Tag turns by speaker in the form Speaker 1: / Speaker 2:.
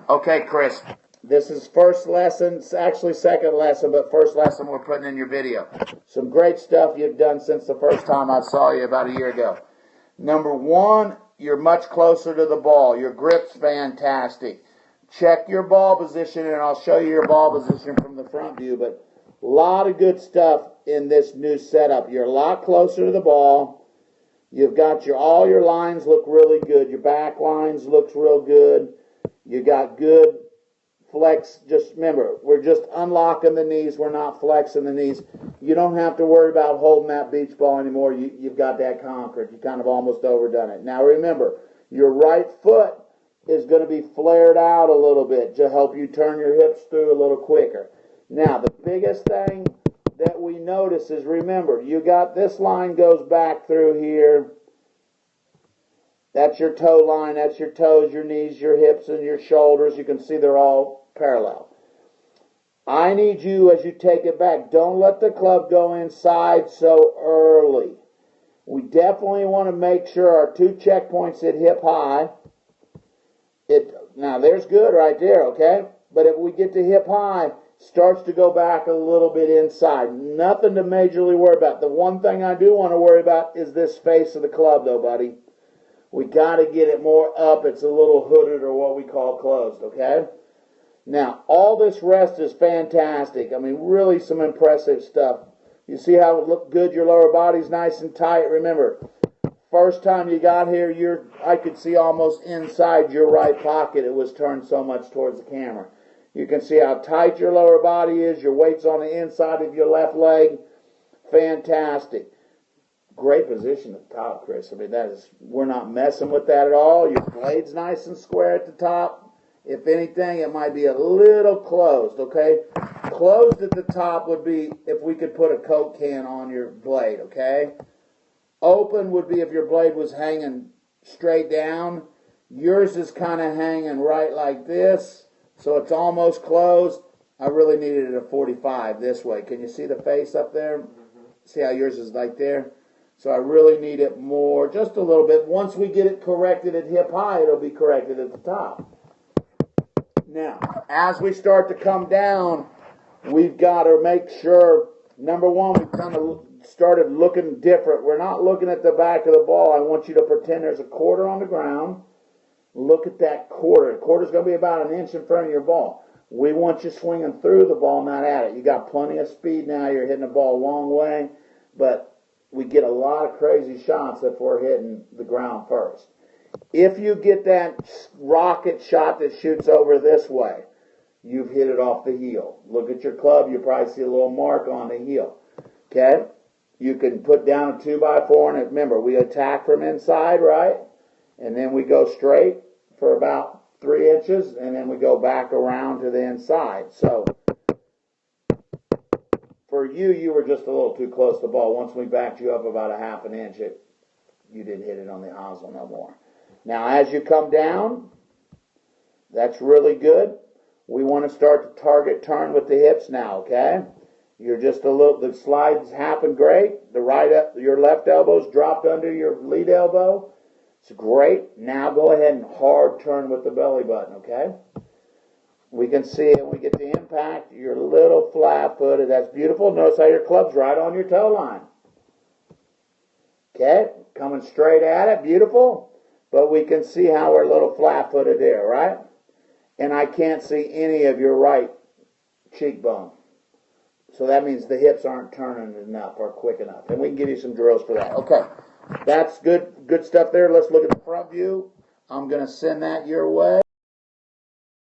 Speaker 1: Okay, Chris, this is first lesson, it's actually second lesson, but first lesson we're putting in your video. Some great stuff you've done since the first time I saw you about a year ago. Number one, you're much closer to the ball. Your grip's fantastic. Check your ball position, and I'll show you your ball position from the front view, but a lot of good stuff in this new setup. You're a lot closer to the ball. You've got all your lines look really good. Your back lines looks real good. You got good flex. Just remember, we're just unlocking the knees. We're not flexing the knees. You don't have to worry about holding that beach ball anymore. You've got that conquered. You kind of almost overdone it. Now remember, your right foot is going to be flared out a little bit to help you turn your hips through a little quicker. Now, the biggest thing that we notice is, remember, you got this line goes back through here. That's your toe line, that's your toes, your knees, your hips, and your shoulders. You can see they're all parallel. I need you, as you take it back, don't let the club go inside so early. We definitely want to make sure our two checkpoints hit hip high. Now, there's good right there, okay? But if we get to hip high, starts to go back a little bit inside. Nothing to majorly worry about. The one thing I do want to worry about is this face of the club, though, buddy. We got to get it more up. It's a little hooded, or what we call closed, okay? Now, all this rest is fantastic. I mean, really some impressive stuff. You see how it looked good? Your lower body's nice and tight. Remember, first time you got here, I could see almost inside your right pocket. It was turned so much towards the camera. You can see how tight your lower body is. Your weight's on the inside of your left leg. Fantastic. Great position at the top, Chris. I mean, we're not messing with that at all. Your blade's nice and square at the top. If anything, it might be a little closed, okay? Closed at the top would be if we could put a Coke can on your blade, okay? Open would be if your blade was hanging straight down. Yours is kind of hanging right like this, so it's almost closed. I really needed it at 45 this way. Can you see the face up there? See how yours is like there? So I really need it more, just a little bit. Once we get it corrected at hip high, it'll be corrected at the top. Now, as we start to come down, we've got to make sure, number one, we kind of started looking different. We're not looking at the back of the ball. I want you to pretend there's a quarter on the ground. Look at that quarter. The quarter's going to be about an inch in front of your ball. We want you swinging through the ball, not at it. You got plenty of speed now. You're hitting the ball a long way, but we get a lot of crazy shots if we're hitting the ground first. If you get that rocket shot that shoots over this way, you've hit it off the heel. Look at your club. You probably see a little mark on the heel. Okay? You can put down a 2x4, and remember, we attack from inside, right? And then we go straight for about 3 inches, and then we go back around to the inside. So for you were just a little too close to the ball. Once we backed you up about a half an inch, you didn't hit it on the hosel no more. Now, as you come down, that's really good. We want to start to target turn with the hips now, okay? You're just the slides happen great. Your left elbow's dropped under your lead elbow. It's great. Now go ahead and hard turn with the belly button, okay? We can see it when we get the impact. You're a little flat-footed. That's beautiful. Notice how your club's right on your toe line. Okay? Coming straight at it. Beautiful. But we can see how we're a little flat-footed there, right? And I can't see any of your right cheekbone. So that means the hips aren't turning enough or quick enough. And we can give you some drills for that. Okay. That's good stuff there. Let's look at the front view. I'm going to send that your way.